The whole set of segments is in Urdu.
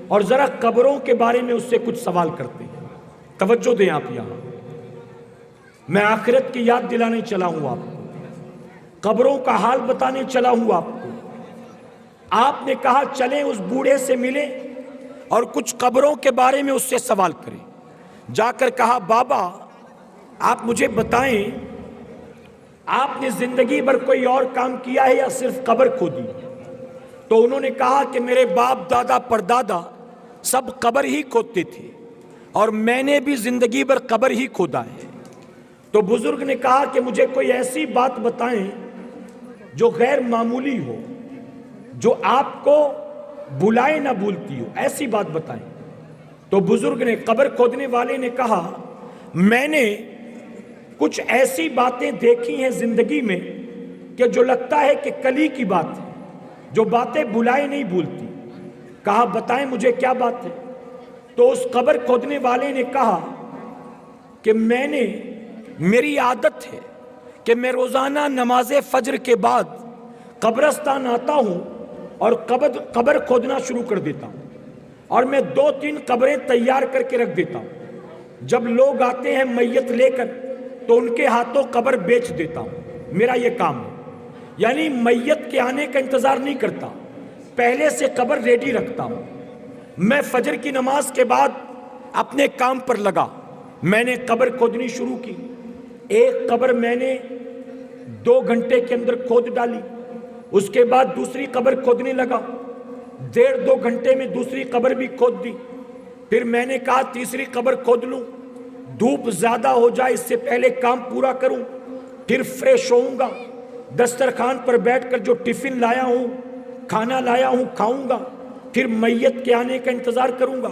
اور ذرا قبروں کے بارے میں اس سے کچھ سوال کرتے ہیں۔ توجہ دیں آپ یہاں، میں آخرت کی یاد دلانے چلا ہوں آپ کو، قبروں کا حال بتانے چلا ہوں آپ کو۔ آپ نے کہا چلیں اس بوڑھے سے ملیں اور کچھ قبروں کے بارے میں اس سے سوال کریں۔ جا کر کہا بابا آپ مجھے بتائیں آپ نے زندگی بھر کوئی اور کام کیا ہے یا صرف قبر کھودی؟ تو انہوں نے کہا کہ میرے باپ دادا پردادا سب قبر ہی کھودتے تھے اور میں نے بھی زندگی بھر قبر ہی کھودا ہے۔ تو بزرگ نے کہا کہ مجھے کوئی ایسی بات بتائیں جو غیر معمولی ہو، جو آپ کو بلائے نہ بھولتی ہو، ایسی بات بتائیں۔ تو بزرگ نے، قبر کھودنے والے نے کہا میں نے کچھ ایسی باتیں دیکھی ہیں زندگی میں کہ جو لگتا ہے کہ کلی کی بات ہے، جو باتیں بلائے نہیں بھولتی۔ کہا بتائیں مجھے کیا بات ہے؟ تو اس قبر کھودنے والے نے کہا کہ میری عادت ہے کہ میں روزانہ نماز فجر کے بعد قبرستان آتا ہوں اور قبر کھودنا شروع کر دیتا ہوں، اور میں 2-3 قبریں تیار کر کے رکھ دیتا ہوں۔ جب لوگ آتے ہیں میت لے کر تو ان کے ہاتھوں قبر بیچ دیتا ہوں، میرا یہ کام ہے۔ یعنی میت کے آنے کا انتظار نہیں کرتا، پہلے سے قبر ریڈی رکھتا ہوں۔ میں فجر کی نماز کے بعد اپنے کام پر لگا، میں نے قبر کھودنی شروع کی۔ ایک قبر میں نے 2 گھنٹے کے اندر کھود ڈالی، اس کے بعد دوسری قبر کھودنے لگا، 1.5-2 گھنٹے میں دوسری قبر بھی کھود دی۔ پھر میں نے کہا تیسری قبر کھود لوں، دھوپ زیادہ ہو جائے اس سے پہلے کام پورا کروں، پھر فریش ہوؤں گا، دسترخوان پر بیٹھ کر جو ٹفن لایا ہوں، کھانا لایا ہوں کھاؤں گا، پھر میت کے آنے کا انتظار کروں گا۔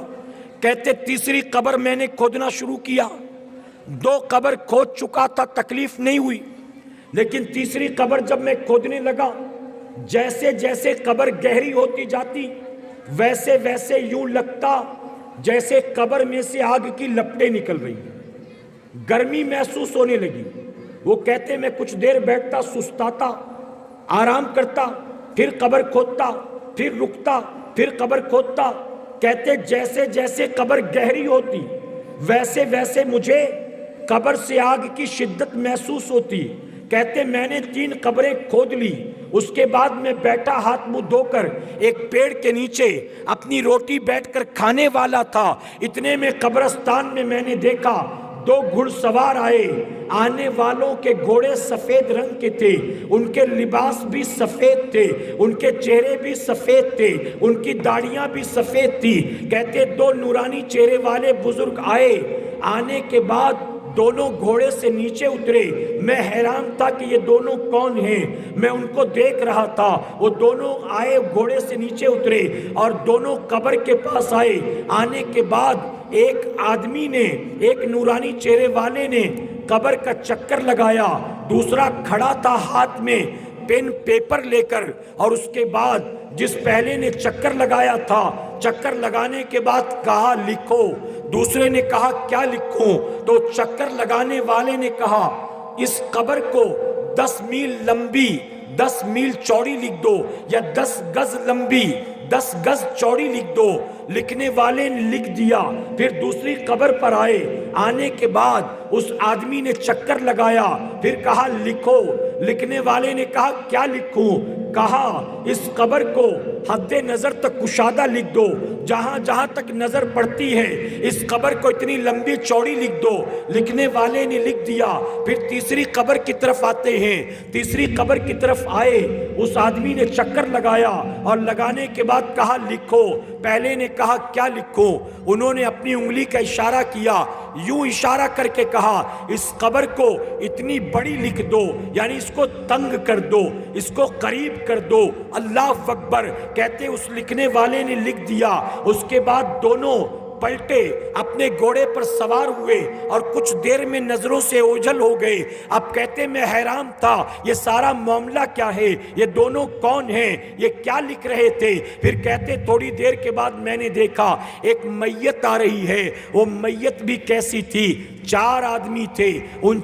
کہتے تیسری قبر میں نے کھودنا شروع کیا، 2 قبر کھود چکا تھا، تکلیف نہیں ہوئی، لیکن تیسری قبر جب میں کھودنے لگا، جیسے جیسے قبر گہری ہوتی جاتی ویسے ویسے یوں لگتا جیسے قبر میں سے آگ کی لپٹیں نکل رہی ہیں، گرمی محسوس ہونے لگی۔ وہ کہتے میں کچھ دیر بیٹھتا، سستاتا، آرام کرتا، پھر قبر کھودتا، پھر رکتا، پھر قبر کھودتا۔ کہتے جیسے جیسے قبر گہری ہوتی ویسے ویسے مجھے قبر سے آگ کی شدت محسوس ہوتی۔ کہتے میں نے 3 قبریں کھود لی، اس کے بعد میں بیٹھا ہاتھ منہ دھو کر ایک پیڑ کے نیچے اپنی روٹی بیٹھ کر کھانے والا تھا۔ اتنے میں قبرستان میں نے دیکھا 2 گھڑ سوار آئے، آنے والوں کے گھوڑے سفید رنگ کے تھے، ان کے لباس بھی سفید تھے، ان کے چہرے بھی سفید تھے، ان کی داڑیاں بھی سفید تھی۔ کہتے 2 نورانی چہرے والے بزرگ آئے، آنے کے بعد دونوں گھوڑے سے نیچے اترے۔ میں حیران تھا کہ یہ دونوں کون ہیں، میں ان کو دیکھ رہا تھا۔ وہ دونوں آئے، گھوڑے سے نیچے اترے اور دونوں قبر کے پاس آئے۔ آنے کے بعد ایک آدمی نے، ایک نورانی چہرے والے نے قبر کا چکر لگایا، دوسرا کھڑا تھا ہاتھ میں پین پیپر لے کر، اور اس کے بعد جس پہلے نے چکر لگایا تھا، چکر لگانے کے بعد کہا لکھو۔ دوسرے نے کہا کیا لکھوں؟ تو چکر لگانے والے نے کہا اس قبر کو 10 میل لمبی 10 میل چوڑی لکھ دو، یا 10 گز لمبی 10 گز چوڑی لکھ دو۔ لکھنے والے نے لکھ دیا۔ پھر دوسری قبر پر آئے، آنے کے بعد اس آدمی نے چکر لگایا، پھر کہا لکھو۔ لکھنے والے نے کہا کیا لکھوں؟ کہا اس قبر کو حد نظر تک کشادہ لکھ دو، جہاں جہاں تک نظر پڑتی ہے اس قبر کو اتنی لمبی چوڑی لکھ دو۔ لکھنے والے نے لکھ دیا۔ پھر تیسری قبر کی طرف آتے ہیں، تیسری قبر کی طرف آئے، اس آدمی نے چکر لگایا اور لگانے کے بعد کہا لکھو۔ پہلے نے کہا کیا لکھوں؟ انہوں نے اپنی انگلی کا اشارہ کیا، یوں اشارہ کر کے کہا اس قبر کو اتنی بڑی لکھ دو، یعنی اس کو تنگ کر دو، اس کو قریب کر دو۔ اللہ اکبر۔ کہتے اس لکھنے والے نے لکھ دیا۔ اس کے بعد دونوں پلٹے، اپنے گھوڑے پر سوار ہوئے اور کچھ دیر میں نظروں سے اوجھل ہو گئے۔ اب کہتے میں حیران تھا یہ سارا معاملہ کیا ہے، یہ دونوں کون ہیں، یہ کیا لکھ رہے تھے؟ پھر کہتے تھوڑی دیر کے بعد میں نے دیکھا ایک میت آ رہی ہے۔ وہ میت بھی کیسی تھی؟ 4 آدمی تھے، ان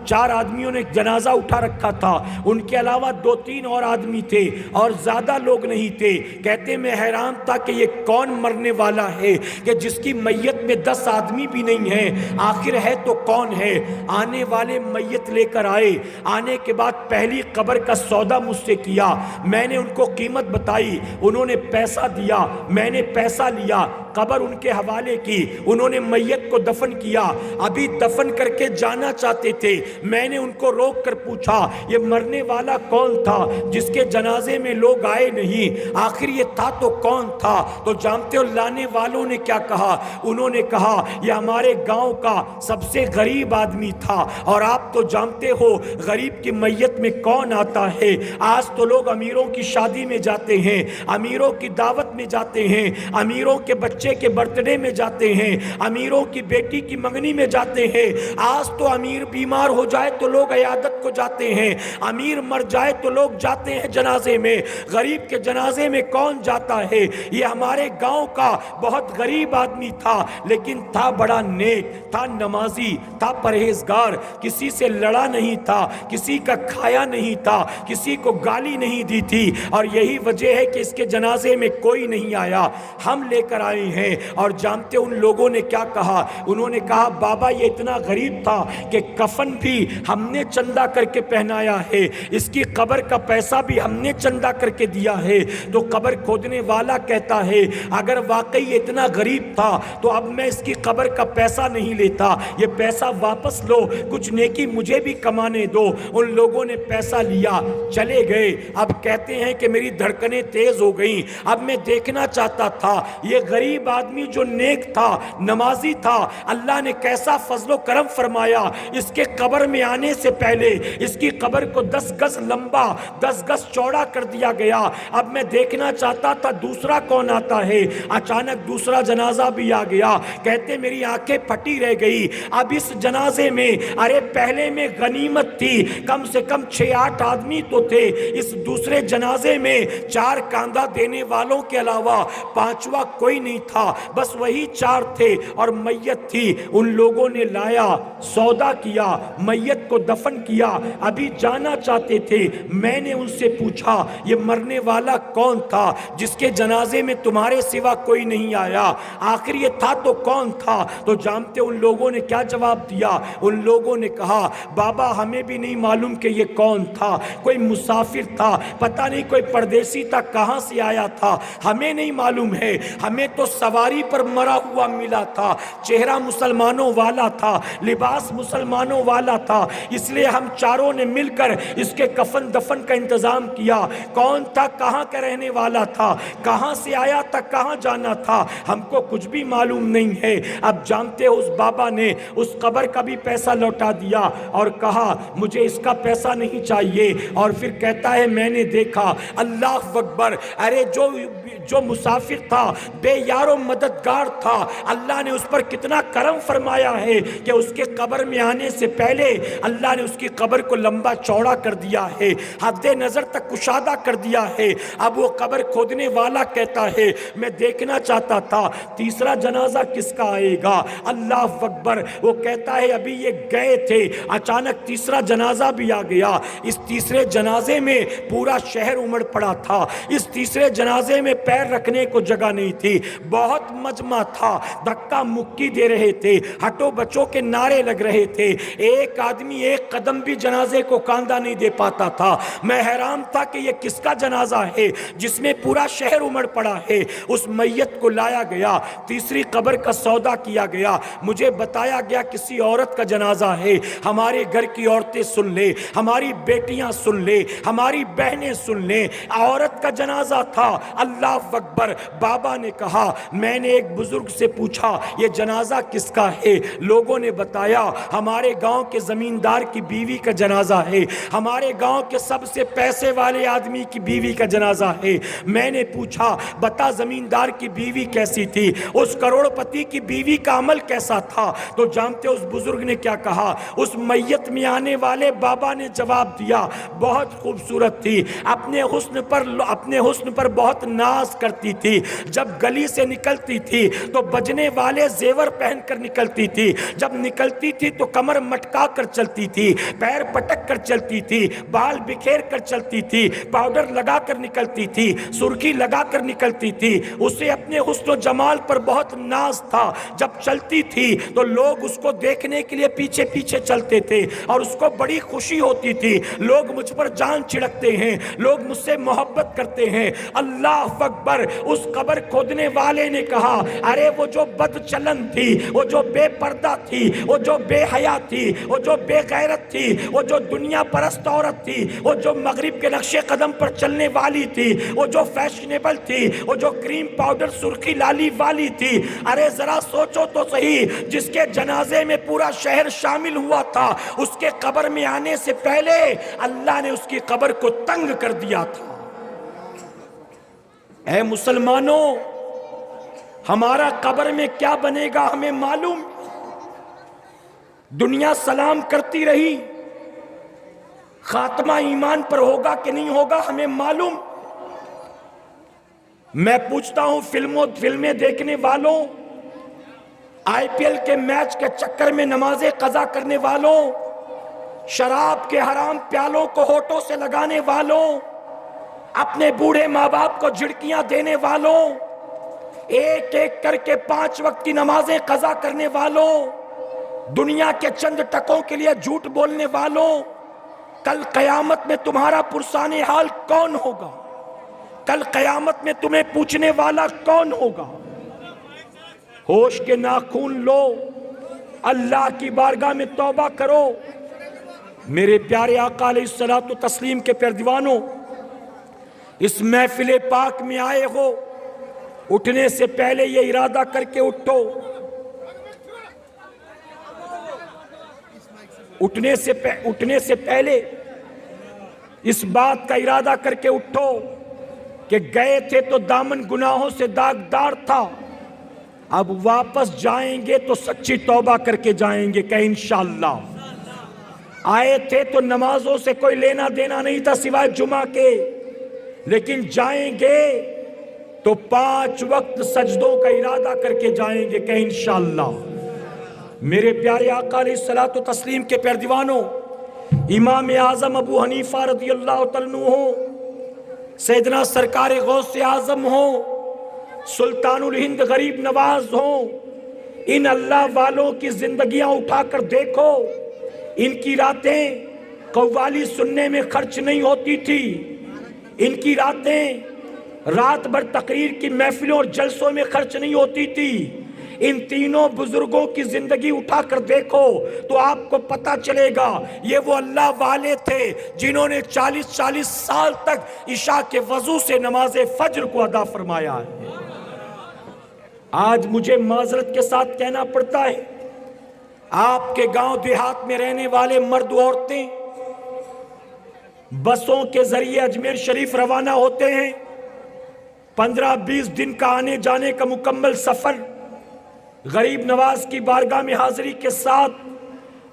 چار آدمیوں نے جنازہ اٹھا رکھا تھا، ان کے علاوہ 2-3 اور آدمی تھے اور زیادہ لوگ نہیں تھے۔ کہتے میں حیران تھا کہ یہ کون مرنے والا ہے کہ جس کی میت میں 10 آدمی بھی نہیں ہیں، آخر ہے تو کون ہے؟ آنے والے میت لے کر آئے، آنے کے بعد پہلی قبر کا سودا مجھ سے کیا، میں نے ان کو قیمت بتائی، انہوں نے پیسہ دیا، میں نے پیسہ لیا، قبر ان کے حوالے کی، انہوں نے میت کو دفن کیا، ابھی دفن کر کے جانا چاہتے تھے، میں نے ان کو روک کر پوچھا یہ مرنے والا کون تھا جس کے جنازے میں لوگ آئے نہیں، آخر یہ تھا تو کون تھا؟ تو جانتے ہو لانے والوں نے کیا کہا؟ انہوں نے کہا یہ ہمارے گاؤں کا سب سے غریب آدمی تھا، اور آپ تو جانتے ہو غریب کی میت میں کون آتا ہے؟ آج تو لوگ امیروں کی شادی میں جاتے ہیں، امیروں کی دعوت میں جاتے ہیں، امیروں کے بچے کے برتھ ڈے میں جاتے ہیں، امیروں کی بیٹی کی منگنی میں جاتے ہیں۔ آج تو امیر بیمار ہو جائے تو لوگ عیادت کو جاتے ہیں، امیر مر جائے تو لوگ جاتے ہیں جنازے میں، غریب کے جنازے میں کون جاتا ہے؟ یہ ہمارے گاؤں کا بہت غریب آدمی تھا، لیکن تھا بڑا نیک، تھا نمازی، تھا پرہیزگار، کسی سے لڑا نہیں تھا، کسی کا کھایا نہیں تھا، کسی کو گالی نہیں دی تھی، اور یہی وجہ ہے کہ اس کے جنازے میں کوئی نہیں آیا، ہم لے کر آئے ہیں۔ اور جانتے ان لوگوں نے کیا کہا؟ انہوں نے کہا بابا یہ اتنا غریب تھا کہ کفن بھی ہم نے چندہ کر کے پہنایا ہے، اس کی قبر کا پیسہ بھی ہم نے چندہ کر کے دیا ہے۔ تو قبر کھودنے والا کہتا ہے اگر واقعی اتنا غریب تھا تو اب میں اس کی قبر کا پیسہ نہیں لیتا، یہ پیسہ واپس لو، کچھ نیکی مجھے بھی کمانے دو۔ ان لوگوں نے پیسہ لیا، چلے گئے۔ اب کہتے ہیں کہ میری دھڑکنیں تیز ہو گئیں، اب میں دیکھنا چاہتا تھا یہ غریب آدمی جو نیک تھا، نمازی تھا، اللہ نے کیسا فضل و کرم فرمایا، اس کے قبر میں آنے سے پہلے اس کی قبر کو 10 گز لمبا 10 گز چوڑا کر دیا گیا۔ اب میں دیکھنا چاہتا تھا دوسرا کون آتا ہے، اچانک دوسرا جنازہ بھی آ گیا۔ کہتے میری آنکھیں پھٹی رہ گئی، اب اس جنازے میں ارے پہلے میں غنیمت تھی، کم سے کم 6-8 آدمی تو تھے، اس دوسرے جنازے میں 4 کاندھا دینے والوں کے علاوہ 5واں کوئی نہیں تھا، بس وہی 4 تھے اور میت تھی۔ ان لوگوں نے لایا، سودا کیا، میت کو دفن کیا، ابھی جانا چاہتے تھے۔ میں نے ان سے پوچھا یہ مرنے والا کون تھا جس کے جنازے میں تمہارے سوا کوئی نہیں آیا، آخر یہ تھا تو کون تھا؟ تو جانتے ان لوگوں نے کیا جواب دیا؟ ان لوگوں نے کہا بابا ہمیں بھی نہیں معلوم کہ یہ کون تھا، کوئی مسافر تھا، پتہ نہیں کوئی پردیسی تھا، کہاں سے آیا تھا، ہمیں نہیں معلوم ہے، ہمیں تو سواری پر مرا ہوا ملا تھا، چہرہ مسلمانوں والا تھا، لباس مسلمانوں والا تھا، اس لیے ہم چاروں نے مل کر اس کے کفن دفن کا انتظام کیا۔ کون تھا، کہاں کا رہنے والا تھا، کہاں سے آیا تھا، کہاں جانا تھا، ہم کو کچھ بھی معلوم نہیں ہے۔ اب جانتے ہو اس بابا نے اس قبر کا بھی پیسہ لوٹا دیا اور کہا مجھے اس کا پیسہ نہیں چاہیے، اور پھر کہتا ہے میں نے دیکھا، اللہ اکبر، ارے جو مسافر تھا، بے یار و مددگار تھا، اللہ نے اس پر کتنا کرم فرمایا ہے کہ اس کے قبر میں آنے سے پہلے اللہ نے اس کی قبر کو لمبا چوڑا کر دیا ہے، حد نظر تک کشادہ کر دیا ہے۔ اب وہ قبر کھودنے والا کہتا ہے میں دیکھنا چاہتا تھا تیسرا جنازہ کس کا آئے گا، اللہ اکبر۔ وہ کہتا ہے ابھی یہ گئے تھے، اچانک تیسرا جنازہ بھی آ گیا، اس تیسرے جنازے میں پورا شہر امڑ پڑا تھا، اس تیسرے جنازے میں پیر رکھنے کو جگہ نہیں تھی، بہت مجمع تھا، دھکا مکی دے رہے تھے، ہٹو بچوں کے نعرے لگ رہے تھے، ایک آدمی ایک قدم بھی جنازے کو کاندھا نہیں دے پاتا تھا۔ میں حیران تھا کہ یہ کس کا جنازہ ہے جس میں پورا شہر امڑ پڑا ہے۔ اس میت کو لایا گیا، تیسری قبر کا سودا کیا گیا، مجھے بتایا گیا کسی عورت کا جنازہ ہے، ہمارے گھر کی عورتوں عورتیں سن لیں، ہماری بیٹیاں سن لیں، ہماری بہنیں سن لیں۔ عورت کا جنازہ تھا، اللہ اکبر۔ بابا نے کہا، میں نے ایک بزرگ سے پوچھا یہ جنازہ کس کا ہے؟ لوگوں نے بتایا ہمارے گاؤں کے زمیندار کی بیوی کا جنازہ ہے، ہمارے گاؤں کے سب سے پیسے والے آدمی کی بیوی کا جنازہ ہے۔ میں نے پوچھا بتا زمیندار کی بیوی کیسی تھی، اس کروڑ پتی کی بیوی کا عمل کیسا تھا؟ تو جانتے اس بزرگ نے کیا کہا؟ اس میت میں آنے والے بابا نے جواب دیا، بہت خوبصورت تھی، اپنے حسن پر بہت ناز کرتی تھی، جب گلی سے نکلتی تھی تو بجنے والے زیور پہن کر نکلتی تھی، جب نکلتی تھی تو کمر مٹکا کر چلتی تھی، پیر پٹک کر چلتی تھی، بال بکھیر کر چلتی تھی، پاؤڈر لگا کر نکلتی تھی، سرخی لگا کر نکلتی تھی۔ اسے اپنے حسن و جمال پر بہت ناز تھا، جب چلتی تھی تو لوگ اس کو دیکھنے کے لیے پیچھے پیچھے چلتے تھے اور اس کو بڑی خوشی ہوتی تھی، لوگ مجھ پر جان چھڑکتے ہیں، لوگ مجھ سے محبت کرتے ہیں۔ اللہ اکبر۔ اس قبر کھودنے والے نے کہا، ارے وہ جو بد چلن تھی، وہ جو بے پردہ تھی، وہ جو بے حیا تھی، وہ جو بے غیرت تھی، وہ جو دنیا پرست عورت تھی، وہ جو مغرب کے نقش قدم پر چلنے والی تھی، وہ جو فیشنیبل تھی، وہ جو کریم پاؤڈر سرخی لالی والی تھی، ارے ذرا سوچو تو صحیح، جس کے جنازے میں پورا شہر شامل ہوا تھا، اس کے قبر میں آنے سے پہلے اللہ نے اس کی قبر کو تنگ کر دیا تھا۔ اے مسلمانوں، ہمارا قبر میں کیا بنے گا ہمیں معلوم؟ دنیا سلام کرتی رہی، خاتمہ ایمان پر ہوگا کہ نہیں ہوگا ہمیں معلوم؟ میں پوچھتا ہوں فلمیں دیکھنے والوں، آئی پی ایل کے میچ کے چکر میں نمازیں قضا کرنے والوں، شراب کے حرام پیالوں کو ہونٹوں سے لگانے والوں، اپنے بوڑھے ماں باپ کو جھڑکیاں دینے والوں، ایک ایک کر کے 5 وقت کی نمازیں قضا کرنے والوں، دنیا کے چند ٹکوں کے لیے جھوٹ بولنے والوں، کل قیامت میں تمہارا پرسان حال کون ہوگا؟ کل قیامت میں تمہیں پوچھنے والا کون ہوگا؟ ہوش کے ناخون لو، اللہ کی بارگاہ میں توبہ کرو۔ میرے پیارے آقا علیہ الصلوۃ والتسلیم کے پیردیوانوں، اس محفل پاک میں آئے ہو، اٹھنے سے پہلے یہ ارادہ کر کے اٹھو، اٹھنے سے پہلے اس بات کا ارادہ کر کے اٹھو کہ گئے تھے تو دامن گناہوں سے داغدار تھا، اب واپس جائیں گے تو سچی توبہ کر کے جائیں گے کہ انشاءاللہ۔ آئے تھے تو نمازوں سے کوئی لینا دینا نہیں تھا سوائے جمعہ کے، لیکن جائیں گے تو 5 وقت سجدوں کا ارادہ کر کے جائیں گے کہ انشاءاللہ۔ میرے پیارے آقا علیہ الصلوۃ والتسلیم کے پیردیوانوں، امام اعظم ابو حنیفہ رضی اللہ تعالیٰ عنہ ہوں، سیدنا سرکار غوث اعظم ہوں، سلطان الہند غریب نواز ہوں، ان اللہ والوں کی زندگیاں اٹھا کر دیکھو، ان کی راتیں قوالی سننے میں خرچ نہیں ہوتی تھی، ان کی راتیں رات بھر تقریر کی محفلوں اور جلسوں میں خرچ نہیں ہوتی تھی۔ ان تینوں بزرگوں کی زندگی اٹھا کر دیکھو تو آپ کو پتا چلے گا یہ وہ اللہ والے تھے جنہوں نے 40 سال تک عشاء کے وضو سے نماز فجر کو ادا فرمایا ہے۔ آج مجھے معذرت کے ساتھ کہنا پڑتا ہے، آپ کے گاؤں دیہات میں رہنے والے مرد و عورتیں بسوں کے ذریعے اجمیر شریف روانہ ہوتے ہیں، 15-20 دن کا آنے جانے کا مکمل سفر، غریب نواز کی بارگاہ میں حاضری کے ساتھ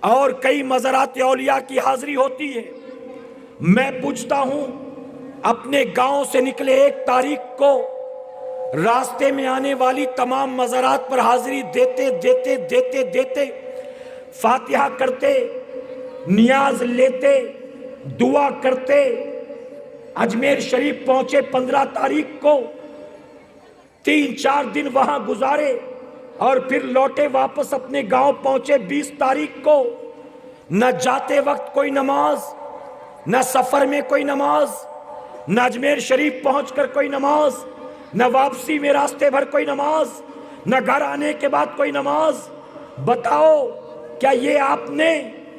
اور کئی مزارات اولیاء کی حاضری ہوتی ہے۔ میں پوچھتا ہوں، اپنے گاؤں سے نکلے 1 تاریخ کو راستے میں آنے والی تمام مزارات پر حاضری دیتے فاتحہ کرتے، نیاز لیتے، دعا کرتے، اجمیر شریف پہنچے 15 تاریخ کو، 3-4 دن وہاں گزارے اور پھر لوٹے واپس اپنے گاؤں پہنچے 20 تاریخ کو۔ نہ جاتے وقت کوئی نماز، نہ سفر میں کوئی نماز، نہ اجمیر شریف پہنچ کر کوئی نماز، نہ واپسی میں راستے بھر کوئی نماز، نہ گھر آنے کے بعد کوئی نماز۔ بتاؤ کیا یہ آپ نے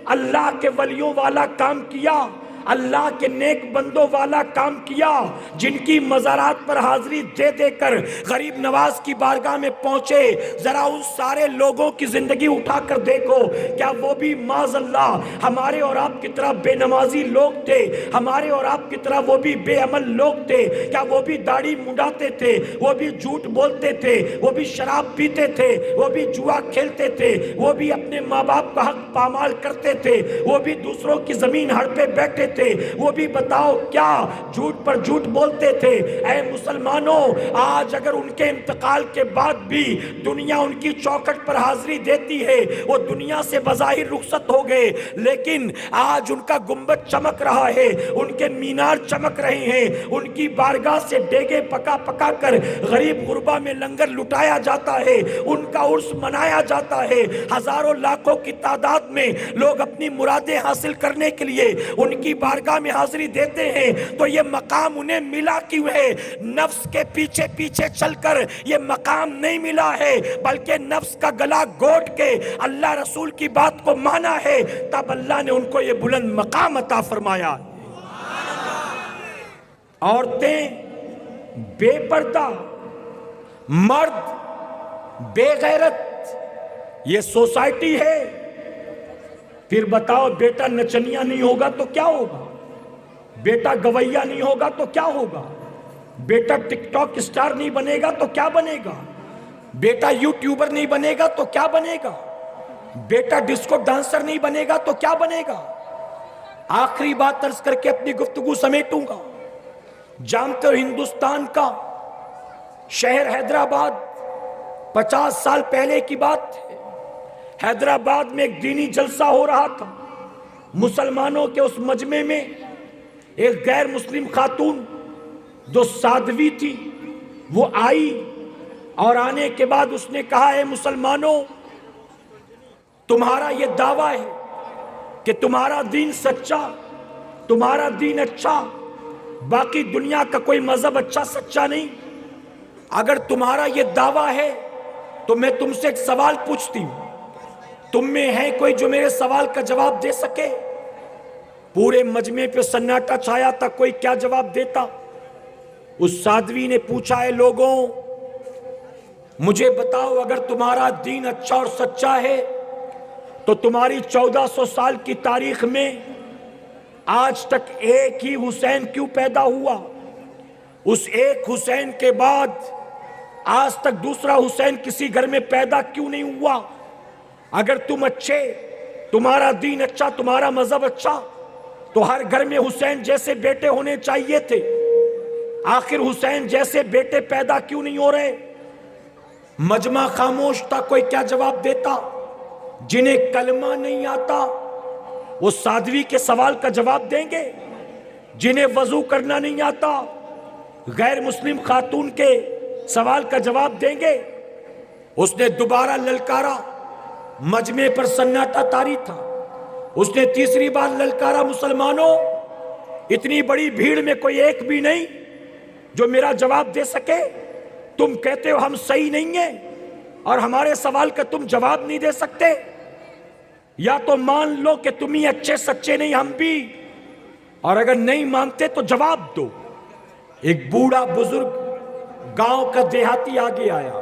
اللہ کے ولیوں والا کام کیا، اللہ کے نیک بندوں والا کام کیا، جن کی مزارات پر حاضری دے دے کر غریب نواز کی بارگاہ میں پہنچے۔ ذرا ان سارے لوگوں کی زندگی اٹھا کر دیکھو، کیا وہ بھی معاذ اللہ ہمارے اور آپ کی طرح بے نمازی لوگ تھے؟ ہمارے اور آپ کی طرح وہ بھی بے عمل لوگ تھے؟ کیا وہ بھی داڑھی منڈاتے تھے؟ وہ بھی جھوٹ بولتے تھے؟ وہ بھی شراب پیتے تھے؟ وہ بھی جوا کھیلتے تھے؟ وہ بھی اپنے ماں باپ کا حق پامال کرتے تھے؟ وہ بھی دوسروں کی زمین ہڑپے بیٹھے تھے؟ وہ بھی بتاؤ کیا جھوٹ پر جھوٹ بولتے تھے؟ اے مسلمانوں، آج اگر ان کے انتقال کے بعد بھی دنیا ان کی چوکھٹ پر حاضری دیتی ہے، وہ دنیا سے بظاہر رخصت ہو گئے، لیکن آج ان کا گنبد چمک رہا ہے، ان کے مینار چمک رہے ہیں، ان کی بارگاہ سے ڈیگے پکا پکا کر غریب غربا میں لنگر لٹایا جاتا ہے، ان کا عرس منایا جاتا ہے، ہزاروں لاکھوں کی تعداد میں لوگ اپنی مرادیں حاصل کرنے کے لیے ان کی بارگاہ میں حاضری دیتے ہیں۔ تو یہ مقام انہیں ملا کیوں ہے؟ نفس کے پیچھے پیچھے چل کر یہ مقام نہیں ملا ہے، بلکہ نفس کا گلا گھونٹ کے اللہ رسول کی بات کو مانا ہے، تب اللہ نے ان کو یہ بلند مقام عطا فرمایا۔ عورتیں بے پردہ، مرد بے غیرت، یہ سوسائٹی ہے۔ پھر بتاؤ، بیٹا نچنیا نہیں ہوگا تو کیا ہوگا؟ بیٹا گویا نہیں ہوگا تو کیا ہوگا؟ بیٹا ٹک ٹاک اسٹار نہیں بنے گا تو کیا بنے گا؟ بیٹا یوٹیوبر نہیں بنے گا تو کیا بنے گا؟ بیٹا ڈسکو ڈانسر نہیں بنے گا تو کیا بنے گا؟ آخری بات عرض کر کے اپنی گفتگو سمیٹوں گا۔ جانتے ہو ہندوستان کا شہر حیدرآباد 50 سال پہلے کی بات ہے، حیدرآباد میں ایک دینی جلسہ ہو رہا تھا۔ مسلمانوں کے اس مجمع میں ایک غیر مسلم خاتون جو سادھوی تھی وہ آئی، اور آنے کے بعد اس نے کہا، اے مسلمانوں، تمہارا یہ دعویٰ ہے کہ تمہارا دین سچا، تمہارا دین اچھا، باقی دنیا کا کوئی مذہب اچھا سچا نہیں۔ اگر تمہارا یہ دعویٰ ہے تو میں تم سے ایک سوال پوچھتی ہوں، تم میں ہے کوئی جو میرے سوال کا جواب دے سکے؟ پورے مجمع پہ سناٹا چھایا تھا، کوئی کیا جواب دیتا؟ اس سادھوی نے پوچھا، اے لوگوں، مجھے بتاؤ، اگر تمہارا دین اچھا اور سچا ہے تو تمہاری 1400 سال کی تاریخ میں آج تک ایک ہی حسین کیوں پیدا ہوا؟ اس ایک حسین کے بعد آج تک دوسرا حسین کسی گھر میں پیدا کیوں نہیں ہوا؟ اگر تم اچھے، تمہارا دین اچھا، تمہارا مذہب اچھا، تو ہر گھر میں حسین جیسے بیٹے ہونے چاہیے تھے، آخر حسین جیسے بیٹے پیدا کیوں نہیں ہو رہے؟ مجمع خاموش تھا، کوئی کیا جواب دیتا؟ جنہیں کلمہ نہیں آتا وہ سادھوی کے سوال کا جواب دیں گے؟ جنہیں وضو کرنا نہیں آتا غیر مسلم خاتون کے سوال کا جواب دیں گے؟ اس نے دوبارہ للکارا، مجمع پر سناٹا طاری تھا، اس نے تیسری بار للکارا، مسلمانوں، اتنی بڑی بھیڑ میں کوئی ایک بھی نہیں جو میرا جواب دے سکے؟ تم کہتے ہو ہم صحیح نہیں ہیں اور ہمارے سوال کا تم جواب نہیں دے سکتے؟ یا تو مان لو کہ تم ہی اچھے سچے نہیں، ہم بھی، اور اگر نہیں مانتے تو جواب دو۔ ایک بوڑھا بزرگ گاؤں کا دیہاتی آگے آیا،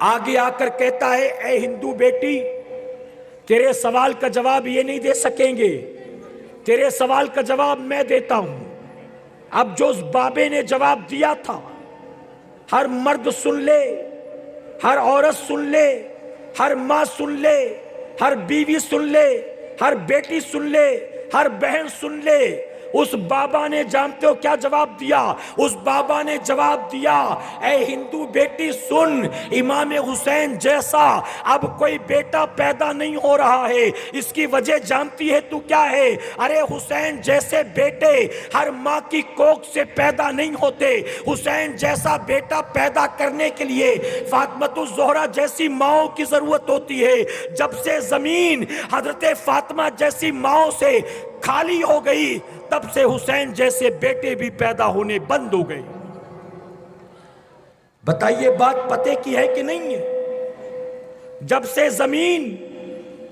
آگے آ کر کہتا ہے، اے ہندو بیٹی، تیرے سوال کا جواب یہ نہیں دے سکیں گے، تیرے سوال کا جواب میں دیتا ہوں۔ اب جو اس بابے نے جواب دیا تھا، ہر مرد سن لے، ہر عورت سن لے، ہر ماں سن لے، ہر بیوی سن لے، ہر بیٹی سن لے، ہر بہن سن لے۔ اس بابا نے جانتے ہو کیا جواب دیا؟ اس بابا نے جواب دیا، اے ہندو بیٹی سن، امام حسین جیسا اب کوئی بیٹا پیدا نہیں ہو رہا ہے۔ اس کی وجہ جانتی ہے تو کیا ہے؟ ارے حسین جیسے بیٹے ہر ماں کی کوکھ سے پیدا نہیں ہوتے، حسین جیسا بیٹا پیدا کرنے کے لیے فاطمۃ الزہرا جیسی ماؤں کی ضرورت ہوتی ہے۔ جب سے زمین حضرت فاطمہ جیسی ماؤں سے خالی ہو گئی، تب سے حسین جیسے بیٹے بھی پیدا ہونے بند ہو گئے۔ بتائیے بات پتے کی ہے کہ نہیں ہے؟ جب سے زمین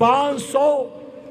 500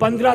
15